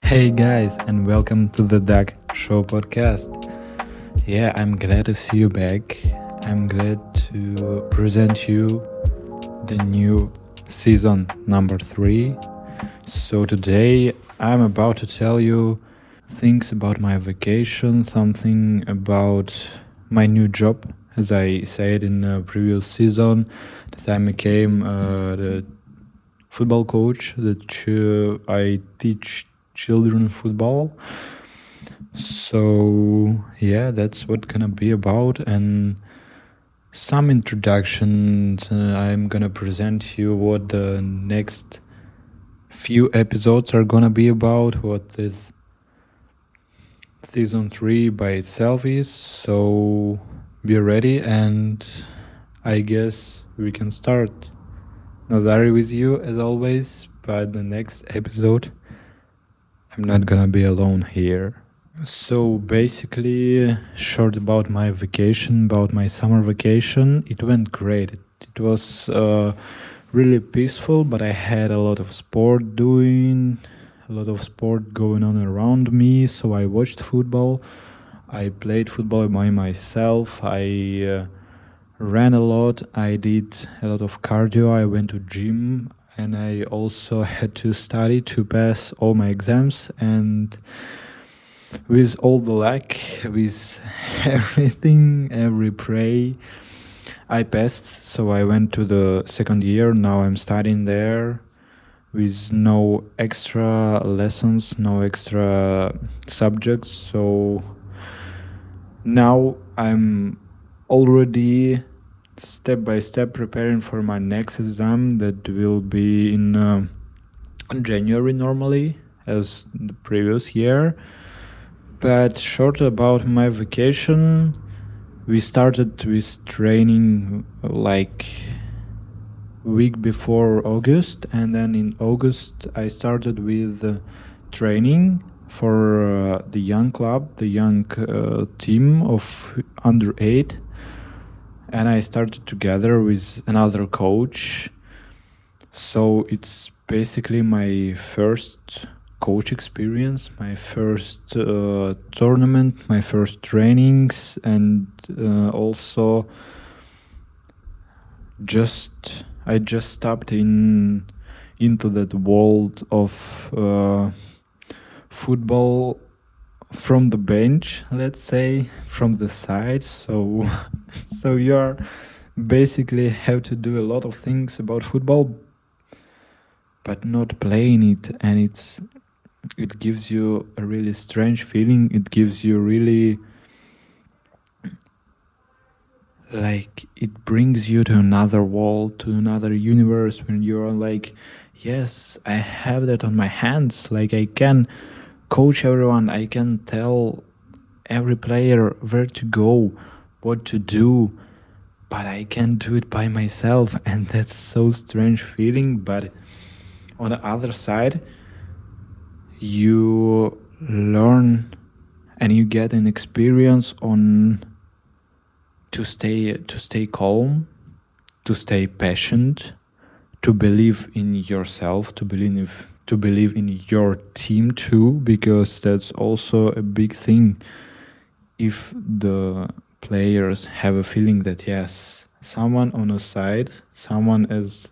Hey guys, and welcome to the Duck Show podcast. Yeah, I'm glad to see you back. I'm glad to present you the new season number 3. So today I'm about to tell you things about my vacation, something about my new job, as I said in the previous season, that I became the football coach, that I teach children football. So yeah, that's what gonna be about, and some introductions. I'm gonna present you what the next few episodes are gonna be about, what this season 3 by itself is. So be ready, and I guess we can start. Nazari with you as always, but the next episode I'm not gonna be alone here. So basically, short about my vacation, about my summer vacation, it went great. It was really peaceful, but I had a lot of sport doing, a lot of sport going on around me. So I watched football, I played football by myself, I ran a lot, I did a lot of cardio, I went to gym, and I also had to study to pass all my exams. And with all the luck, with everything, every pray, I passed. So I went to the second year. Now I'm studying there with no extra lessons, no extra subjects. So now I'm already step by step preparing for my next exam that will be in January normally, as the previous year. But short about my vacation, we started with training like week before August, and then in August I started with training for the young club, the young team of under 8, and I started together with another coach. So it's basically my first coach experience, my first tournament, my first trainings, and also I just stepped into that world of football from the bench, let's say, from the side. So so you're basically have to do a lot of things about football, but not playing it, and it gives you a really strange feeling. It gives you really, like, it brings you to another world, to another universe, when you're like, yes, I have that on my hands. Like, I can coach everyone, I can tell every player where to go, what to do, but I can't do it by myself. And that's so strange feeling. But on the other side, you learn and you get an experience on to stay calm, to stay patient, to believe in yourself, to believe in your team too, because that's also a big thing. If the players have a feeling that yes, someone on a side, someone as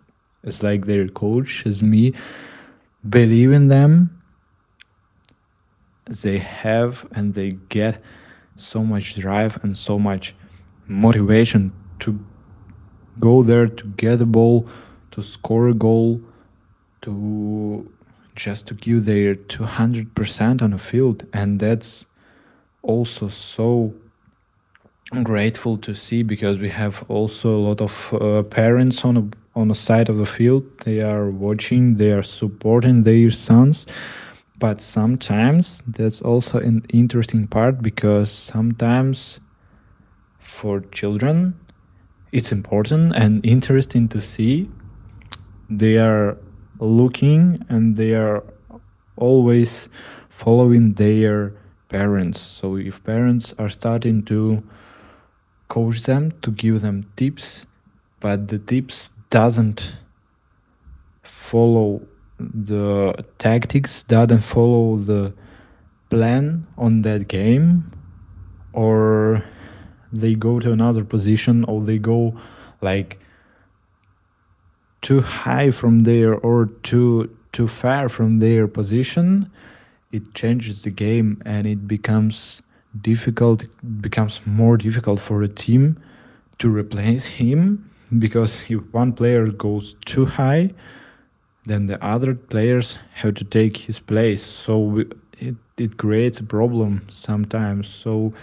like their coach, as me, believe in them, they have and they get so much drive and so much motivation to go there, to get a ball, to score a goal, to just to give their 200% on the field. And that's also so grateful to see, because we have also a lot of parents on the side of the field. They are watching, they are supporting their sons. But sometimes that's also an interesting part, because sometimes for children it's important and interesting to see. They are looking and they are always following their parents. So if parents are starting to coach them, to give them tips, but the tips doesn't follow the tactics doesn't follow the plan on that game, or they go to another position, or they go like too high from there or too far from their position, it changes the game and it becomes more difficult for a team to replace him, because if one player goes too high, then the other players have to take his place. So it creates a problem sometimes. So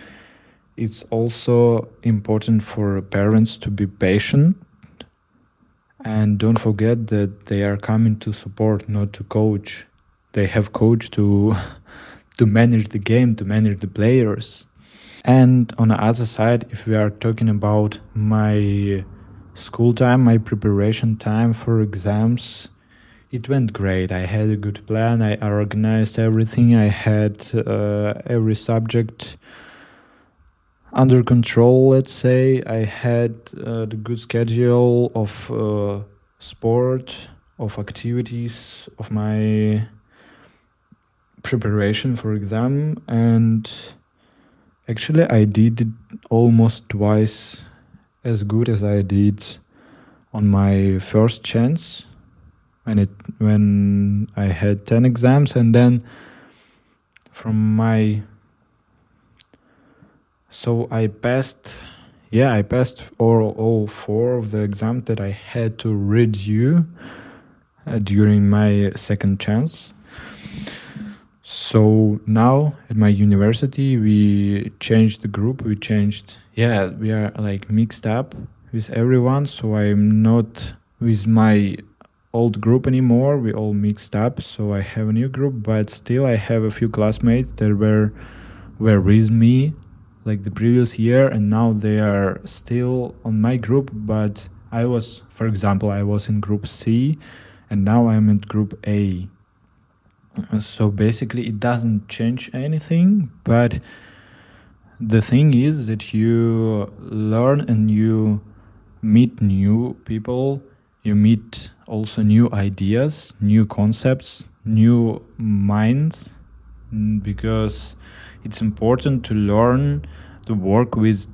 it's also important for parents to be patient, and don't forget that they are coming to support, not to coach. They have coach to to manage the game, to manage the players. And on the other side, if we are talking about my school time, my preparation time for exams, it went great. I had a good plan. I organized everything. I had every subject under control, let's say. I had the good schedule of sport, of activities, of my preparation for exam, and actually I did it almost twice as good as I did on my first chance when I had 10 exams, and then from my so I passed all four of the exams that I had to redo during my second chance. So now at my university we changed the group. We are like mixed up with everyone, so I'm not with my old group anymore. We all mixed up, so I have a new group, but still I have a few classmates that were with me like the previous year, and now they are still on my group. But for example, I was in group C and now I'm in group A. So basically it doesn't change anything, but the thing is that you learn and you meet new people, you meet also new ideas, new concepts, new minds, because it's important to learn to work with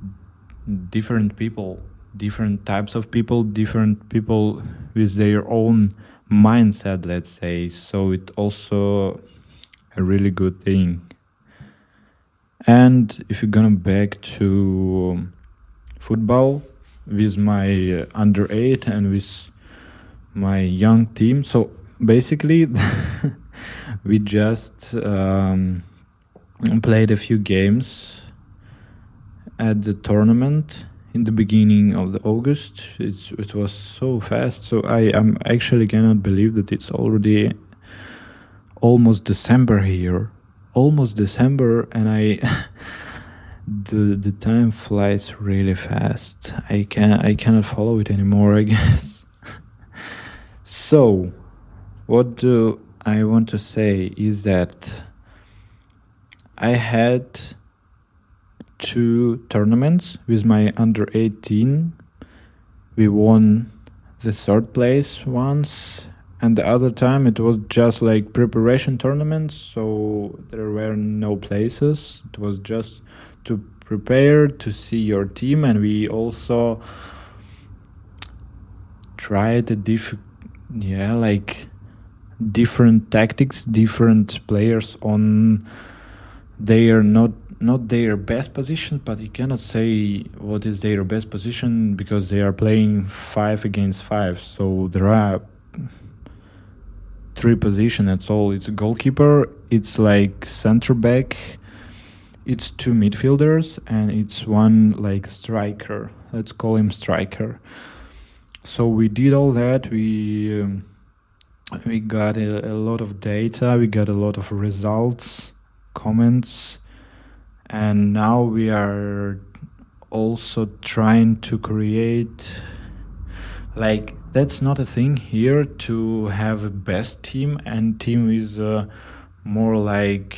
different people, different types of people, different people with their own mindset, let's say. So it's also a really good thing. And if you're gonna back to football with my under 8 and with my young team, so basically we just played a few games at the tournament in the beginning of the August. It was so fast. So I actually cannot believe that it's already almost December here. Almost December, and the time flies really fast. I cannot follow it anymore, I guess. So what do I want to say is that I had 2 tournaments with my under 18. We won the 3rd place once, and the other time it was just like preparation tournaments, so there were no places. It was just to prepare, to see your team, and we also tried different tactics, different players on their not their best position, but you cannot say what is their best position because they are playing 5 against 5. So there are 3 positions, that's all. It's a goalkeeper, it's like center back, it's 2 midfielders, and it's 1 like striker. Let's call him striker. So we did all that. We got a lot of data, we got a lot of results, comments, and now we are also trying to create, like, that's not a thing here to have a best team and team is more like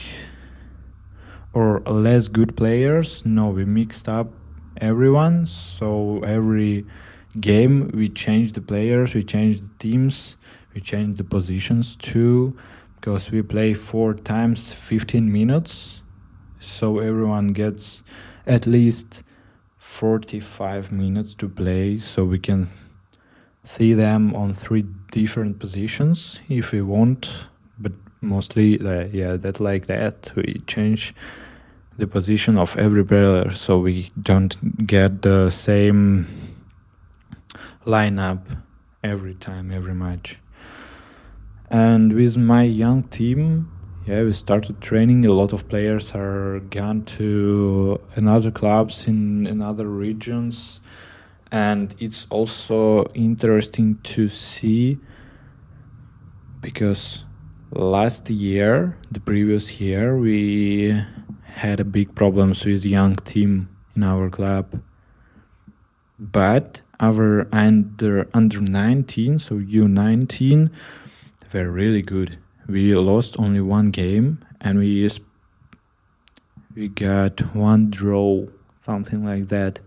or less good players. No, we mixed up everyone, so every game we change the players, we change the teams, We changed the positions too, because we play 4 times 15 minutes, so everyone gets at least 45 minutes to play, so we can see them on 3 different positions if we want, but mostly that like that we change the position of every player, so we don't get the same lineup every time, every match. And with my young team, we started training. A lot of players are gone to another clubs in another regions, and it's also interesting to see, because the previous year, we had a big problems with young team in our club, but our under 19, so U19, were really good. We lost only 1 game, and we got 1 draw, something like that.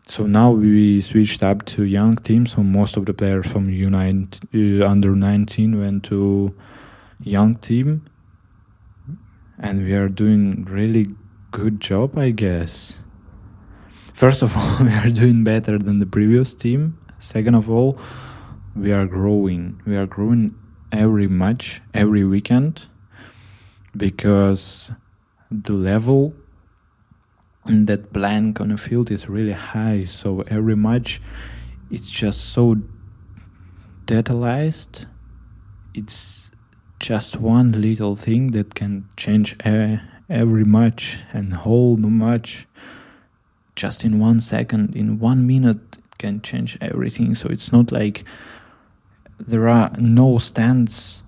So now we switched up to young team, so most of the players from under 19 went to young team, and we are doing really good job, I guess. First of all, we are doing better than the previous team. Second of all, we are growing every match, every weekend, because the level in that blank on the field is really high. So every match, it's just so detailized. It's just one little thing that can change every match and whole the match. Just in 1 second, in 1 minute, it can change everything. So it's not like there are no stands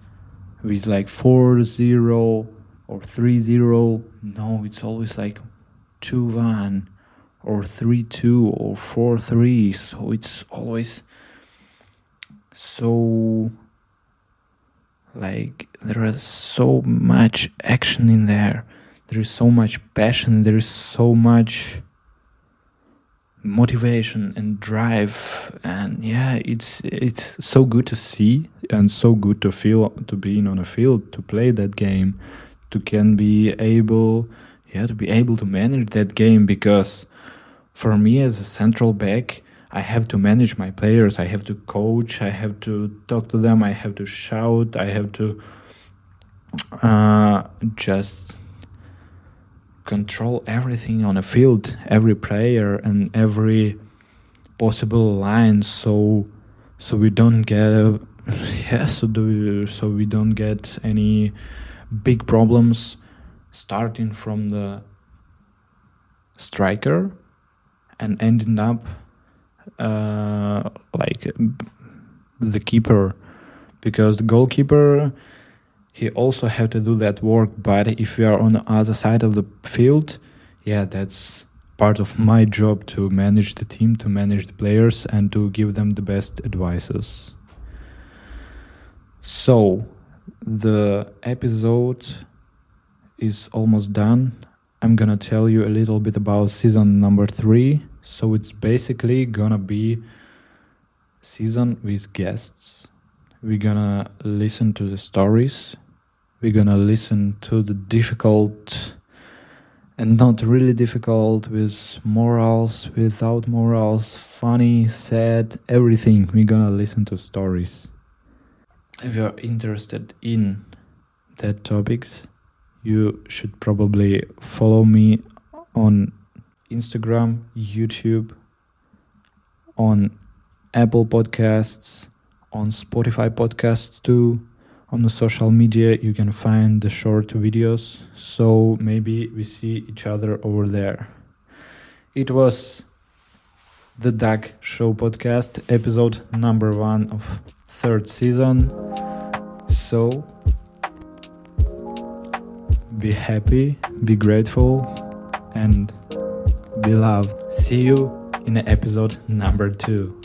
with like 4-0 or 3-0. No, it's always like 2-1 or 3-2 or 4-3. So it's always so like there is so much action in there. There is so much passion. There is so much motivation and drive, and it's so good to see and so good to feel, to be on a field, to play that game, to be able to manage that game. Because for me as a central back, I have to manage my players, I have to coach, I have to talk to them, I have to shout, I have to just control everything on a field, every player and every possible line, so we don't get so we don't get any big problems starting from the striker and ending up like the keeper, because the goalkeeper, he also have to do that work. But if we are on the other side of the field, that's part of my job, to manage the team, to manage the players, and to give them the best advices. So the episode is almost done. I'm gonna tell you a little bit about season number 3. So it's basically gonna be season with guests. We're gonna listen to the stories. We're gonna listen to the difficult and not really difficult, with morals, without morals, funny, sad, everything. We're gonna listen to stories. If you're interested in that topics, you should probably follow me on Instagram, YouTube, on Apple Podcasts, on Spotify Podcasts too. On the social media, you can find the short videos, so maybe we see each other over there. It was the Doug Show podcast, episode number 1 of 3rd season. So be happy, be grateful, and be loved. See you in episode number 2.